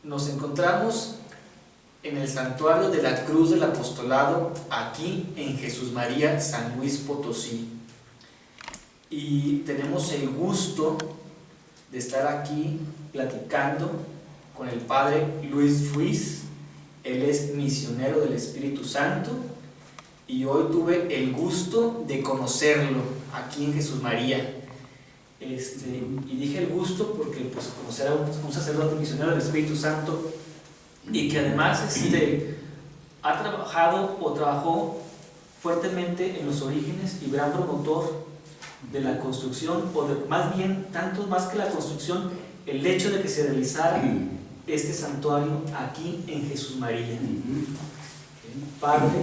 Nos encontramos en el santuario de la Cruz del Apostolado, aquí en Jesús María, San Luis Potosí. Y tenemos el gusto de estar aquí platicando con el Padre Luis Fuiz. Él es misionero del Espíritu Santo y hoy tuve el gusto de conocerlo aquí en Jesús María. Y dije el gusto porque pues conocer a un sacerdote misionero del Espíritu Santo y que además ha trabajado o trabajó fuertemente en los orígenes y gran promotor de la construcción, o más bien, tanto más que la construcción, el hecho de que se realizara este santuario aquí en Jesús María. Padre,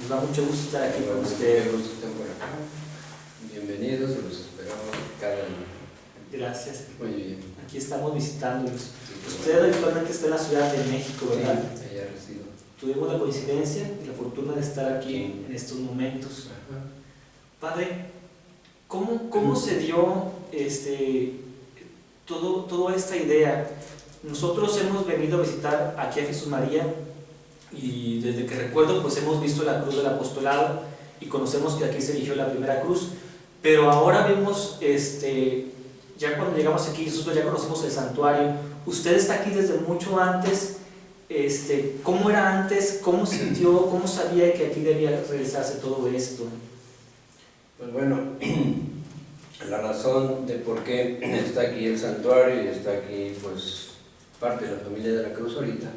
nos da mucho gusto estar aquí con usted. Bienvenidos, los esperamos cada año. Gracias. Muy bien. Aquí estamos visitándolos. Usted actualmente está en la Ciudad de México, ¿verdad? Sí, allá resido. Tuvimos la coincidencia y la fortuna de estar aquí en estos momentos. Ajá. Padre, ¿cómo se dio toda esta idea? Nosotros hemos venido a visitar aquí a Jesús María y desde que recuerdo pues hemos visto la cruz del apostolado y conocemos que aquí se erigió la primera cruz, pero ahora vemos, ya cuando llegamos aquí nosotros ya conocemos el santuario. Usted está aquí desde mucho antes. ¿Cómo era antes? ¿Cómo sintió? ¿Cómo sabía que aquí debía realizarse todo esto? Pues bueno, la razón de por qué está aquí el santuario y está aquí pues parte de la familia de la Cruz ahorita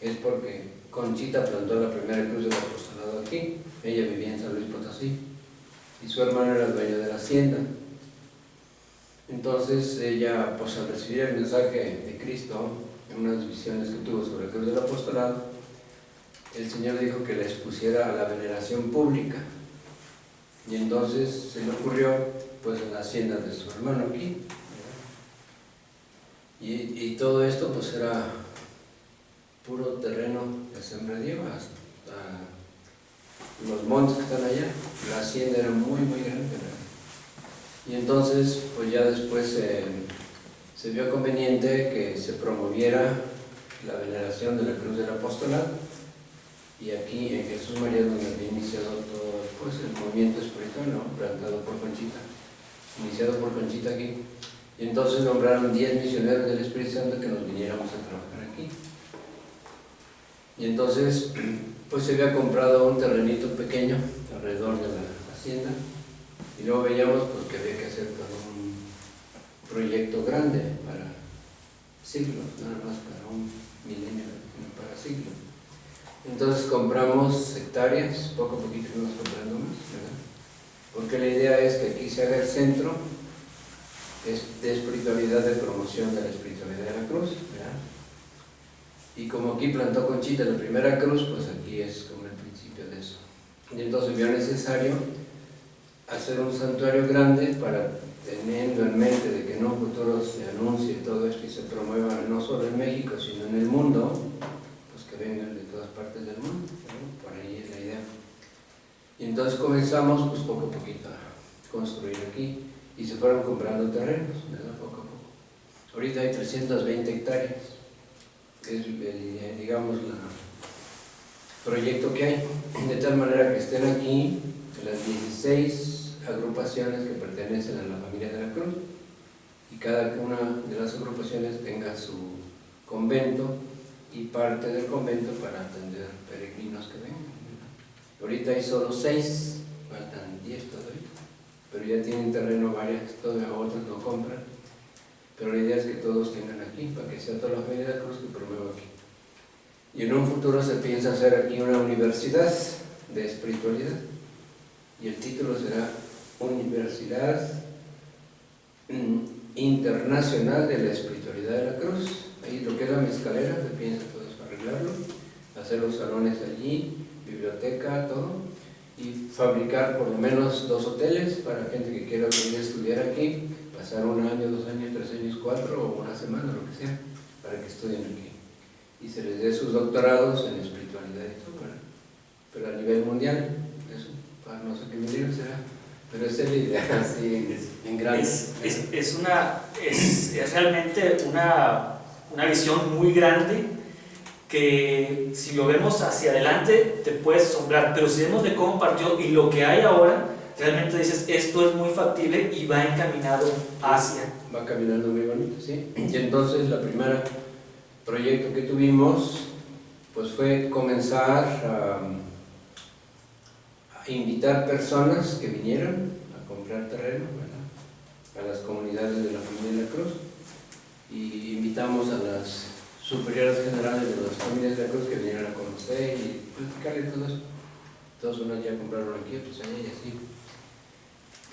es porque Conchita plantó la primera cruz del apostolado aquí. Ella vivía en San Luis Potosí y su hermano era el dueño de la hacienda. Entonces ella, pues al recibir el mensaje de Cristo en unas visiones que tuvo sobre la cruz del apostolado, el Señor le dijo que la expusiera a la veneración pública. Y entonces se le ocurrió pues en la hacienda de su hermano aquí. Y todo esto pues era puro terreno de sembradío hasta los montes que están allá. La hacienda era muy muy grande, ¿verdad? Y entonces pues ya después se vio conveniente que se promoviera la veneración de la cruz del apostolado. Y aquí en Jesús María donde había iniciado todo pues, el movimiento espiritual, ¿no? Plantado por Conchita, iniciado por Conchita aquí. Y entonces nombraron 10 misioneros del Espíritu Santo que nos viniéramos a trabajar aquí. Y entonces pues se había comprado un terrenito pequeño alrededor de la hacienda y luego veíamos pues, que había que hacer todo un proyecto grande para siglos, nada más para un milenio, sino para siglos. Entonces compramos hectáreas, poco a poquito íbamos comprando más, ¿verdad? Porque la idea es que aquí se haga el centro de espiritualidad, de promoción de la espiritualidad de la cruz, ¿verdad? Y como aquí plantó Conchita la primera cruz, pues aquí es como el principio de eso. Y entonces vio necesario hacer un santuario grande para, teniendo en mente de que en un futuro se anuncie todo esto y se promueva no solo en México, sino en el mundo, pues que vengan de todas partes del mundo, ¿no? Por ahí es la idea. Y entonces comenzamos pues poco a poquito a construir aquí y se fueron comprando terrenos, ¿verdad? Poco a poco. Ahorita hay 320 hectáreas, que es digamos el proyecto que hay, de tal manera que estén aquí las 16 agrupaciones que pertenecen a la familia de la Cruz y cada una de las agrupaciones tenga su convento y parte del convento para atender peregrinos que vengan. Ahorita hay solo 6, faltan 10 todavía, pero ya tienen terreno varias, todavía otros lo compran, pero la idea es que todos tengan aquí, para que sea toda la familia de la Cruz que promueva aquí. Y en un futuro se piensa hacer aquí una universidad de espiritualidad, y el título será Universidad Internacional de la Espiritualidad de la Cruz. Ahí lo que es la mezcalera, se piensa todo eso, arreglarlo, hacer los salones allí, biblioteca, todo, y fabricar por lo menos 2 hoteles para gente que quiera venir a estudiar aquí, pasar 1 año, 2 años, 3 años, 4 o una semana, lo que sea, para que estudien aquí. Y se les dé sus doctorados en espiritualidad y todo, pero a nivel mundial, eso, para no sé qué medida será. Pero esa es la idea, así en grande. Es realmente una visión muy grande que si lo vemos hacia adelante te puedes asombrar, pero si vemos de cómo partió y lo que hay ahora, realmente dices, esto es muy factible y va encaminado hacia. Va caminando muy bonito, ¿sí? Y entonces la primera proyecto que tuvimos pues fue comenzar a invitar personas que vinieran a comprar terreno, ¿verdad?, a las comunidades de la familia de la Cruz, y invitamos a las superiores generales de las familias de la Cruz que vinieran a conocer y platicarle todo eso. Todos unos ya compraron aquí, otros allá y así.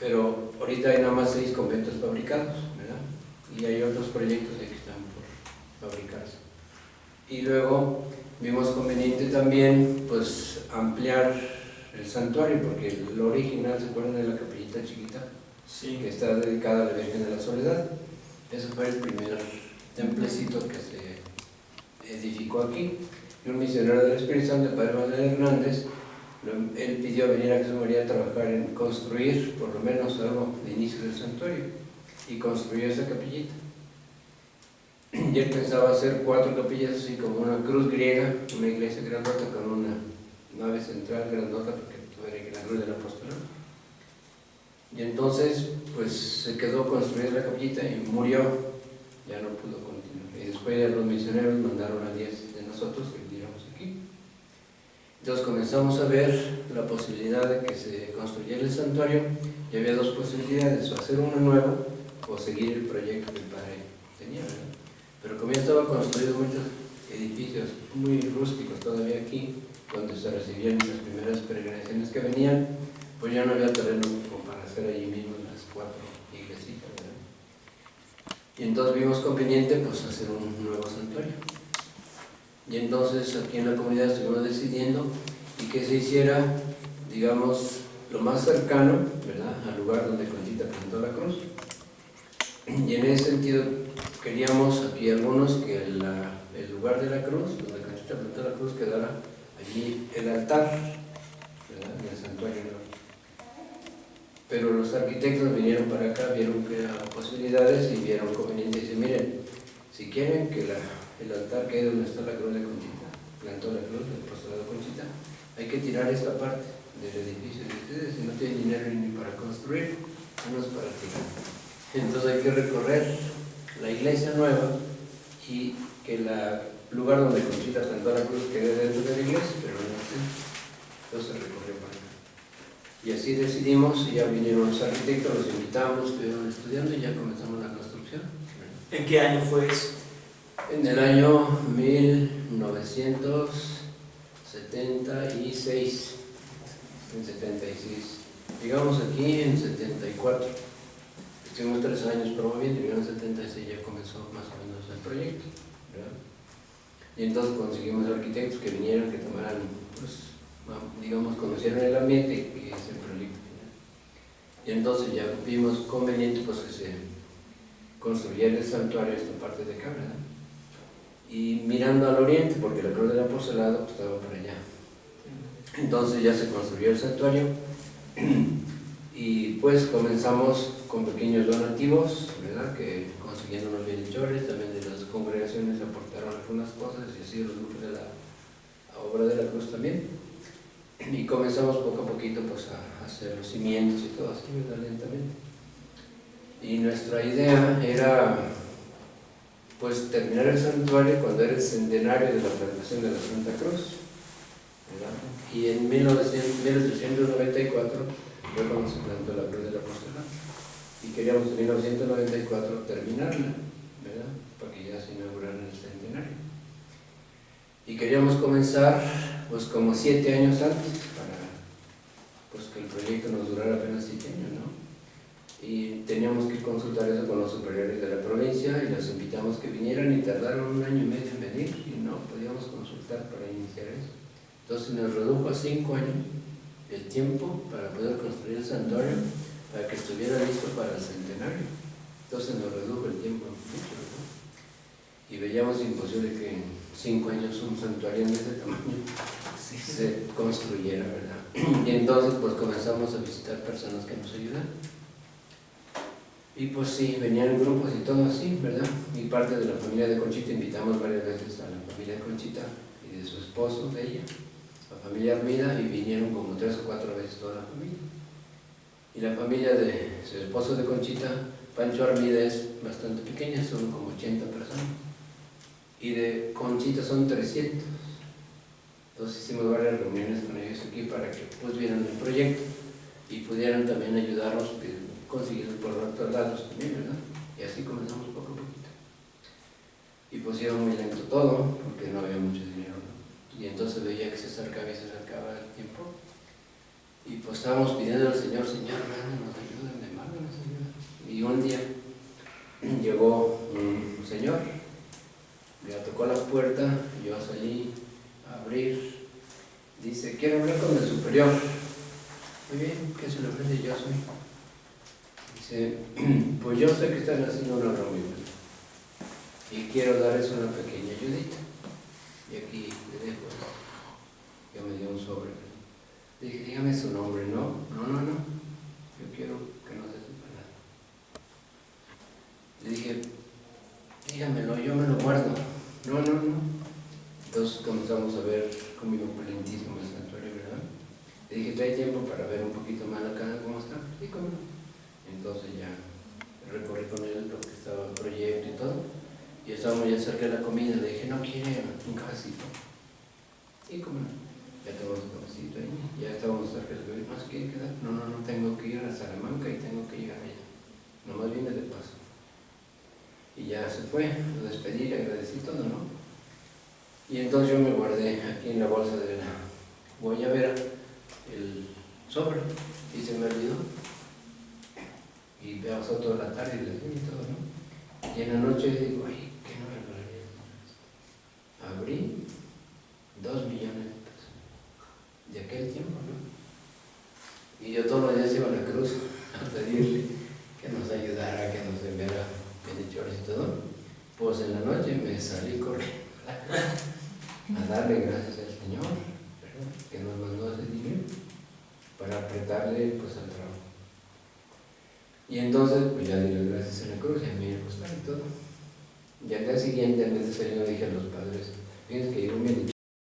Pero ahorita hay nada más 6 conventos fabricados, ¿verdad? Y hay otros proyectos que están por fabricarse. Y luego vimos conveniente también pues ampliar el santuario, porque lo original, ¿se acuerdan de la capillita chiquita? Sí. Que está dedicada a la Virgen de la Soledad. Ese fue el primer templecito que se edificó aquí. Y un misionero del Espíritu Santo, el Padre Manuel Hernández, él pidió venir a Jesús María a trabajar en construir por lo menos algo de inicio del santuario, y construyó esa capillita. Y él pensaba hacer 4 capillas, así como una cruz griega, una iglesia grandota con una nave central grandota, porque tuviera la cruz del apostolado. Y entonces pues se quedó construir la capillita y murió, ya no pudo continuar. Y después ya los misioneros mandaron a 10 de nosotros que viviéramos aquí. Entonces comenzamos a ver la posibilidad de que se construyera el santuario, y había 2 posibilidades: o hacer uno nuevo o seguir el proyecto que el padre tenía, ¿verdad? Pero como ya estaban construidos muchos edificios muy rústicos todavía aquí, donde se recibían las primeras peregrinaciones que venían, pues ya no había terreno como para hacer allí mismo las 4 iglesitas, ¿verdad? Y entonces vimos conveniente pues hacer un nuevo santuario. Y entonces aquí en la comunidad estuvimos decidiendo y que se hiciera, digamos, lo más cercano, ¿verdad?, al lugar donde Conchita plantó la cruz. Y en ese sentido queríamos aquí algunos que el lugar de la cruz, donde Conchita plantó la cruz, quedara allí el altar, ¿verdad?, en el santuario nuevo. Pero los arquitectos vinieron para acá, vieron que había posibilidades y vieron conveniente y dicen, miren, si quieren que el altar quede donde está la cruz de Conchita, plantó la cruz del apostolado Conchita, hay que tirar esta parte del edificio de ustedes, si no tienen dinero ni para construir, menos para tirar. Entonces hay que recorrer la iglesia nueva y que el lugar donde Conchita plantó la cruz quede dentro de la iglesia, pero no el centro. Entonces se recorrió para acá. Y así decidimos, y ya vinieron los arquitectos, los invitamos, estuvieron estudiando y ya comenzamos la construcción. ¿En qué año fue eso? En el año 1976, en 76. Llegamos aquí en 74. Estuvimos 3 años promoviendo y en 76 ya comenzó más o menos el proyecto, ¿verdad? Y entonces conseguimos arquitectos que vinieran, que tomaran, pues, digamos, conocieron el ambiente y ese proyecto, ¿verdad? Y entonces ya vimos conveniente pues que se construyera el santuario esta parte de acá, ¿verdad?, y mirando al oriente, porque la cruz del apostolado pues, estaba por allá. Entonces ya se construyó el santuario y pues comenzamos con pequeños donativos, ¿verdad?, que consiguiendo unos bienhechores, también de las congregaciones aportaron algunas cosas, y así los grupos de la obra de la cruz también. Y comenzamos poco a poquito pues a hacer los cimientos y todo así, ¿verdad?, lentamente. Y nuestra idea era pues terminar el santuario cuando era el centenario de la plantación de la Santa Cruz, ¿verdad? Y en 1894 fue cuando se plantó la cruz del apostolado, y queríamos en 1994 terminarla, ¿verdad?, para que ya se inaugurara el centenario. Y queríamos comenzar pues como 7 años antes, para pues que el proyecto nos durara apenas 7 años, ¿no? Y teníamos que consultar eso con los superiores de la provincia y los invitamos que vinieran, y tardaron 1 año y medio en venir y no podíamos consultar para iniciar eso. Entonces nos redujo a 5 años el tiempo para poder construir el santuario, para que estuviera listo para el centenario. Entonces nos redujo el tiempo mucho, ¿no? Y veíamos imposible que en 5 años un santuario de ese tamaño se construyera, ¿verdad? Y entonces pues comenzamos a visitar personas que nos ayudan. Y pues sí, venían grupos y todo así, ¿verdad? Y parte de la familia de Conchita, invitamos varias veces a la familia de Conchita y de su esposo, de ella, la familia Armida, y vinieron como 3 o 4 veces toda la familia. Y la familia de su esposo de Conchita, Pancho Armida, es bastante pequeña, son como 80 personas. Y de Conchita son 300. Entonces hicimos varias reuniones con ellos aquí para que pues vieran el proyecto y pudieran también ayudarnos a conseguirlo por otros lados también, ¿verdad? Y así comenzamos poco a poquito. Y pues iba muy lento todo, porque no había mucho dinero, ¿no? Y entonces veía que se acercaba y se acercaba el tiempo. Y pues estábamos pidiendo al Señor, Señor, mándanos, ayúdame, mándanos, Señor. Y un día llegó un señor, le tocó la puerta, yo salí a abrir, dice, quiero hablar con el superior. Muy bien, ¿qué se le ofrece? Yo soy. Dice, pues yo sé que están haciendo una reunión y quiero darles una pequeña ayudita. Y aquí le dejo esto. Ya me dio un sobre. Le dije, dígame su nombre. No. Yo quiero que no se sepa nada. Le dije, dígamelo, yo me lo guardo. No. Entonces comenzamos a ver cómo iba lentísimo el santuario, ¿verdad? Le dije, ¿trae tiempo para ver un poquito más acá cómo está? Sí, cómo no. Entonces ya recorrí con él lo que estaba el proyecto y todo. Y estábamos ya cerca de la comida. Le dije, ¿no quiere un cafecito? Sí, cómo no. Ya tomamos un cafecito ahí. Ya estábamos cerca de él. ¿No se quiere quedar? No, tengo que ir a Salamanca y tengo que llegar allá. Nomás viene de paso. Y ya se fue, lo despedí, le agradecí todo, ¿no? Y entonces yo me guardé aquí en la bolsa de la guayabera el sobre y se me olvidó. Y pasó toda la tarde y les di todo, ¿no? Y en la noche digo, ay, ¿qué no regalaría? Abrí 2 millones de pesos de aquel tiempo, ¿no? Y yo todos los días iba a la cruz a pedirle que nos ayudara, que nos enviara bendiciones y todo. Pues en la noche me salí corriendo a darle gracias al Señor, ¿verdad? Que nos mandó ese dinero para apretarle pues al trabajo. Y entonces pues ya di las gracias en la cruz y a mí me acostar y todo. Y al día siguiente, en vez de salir, dije a los padres, fíjense que llegó mi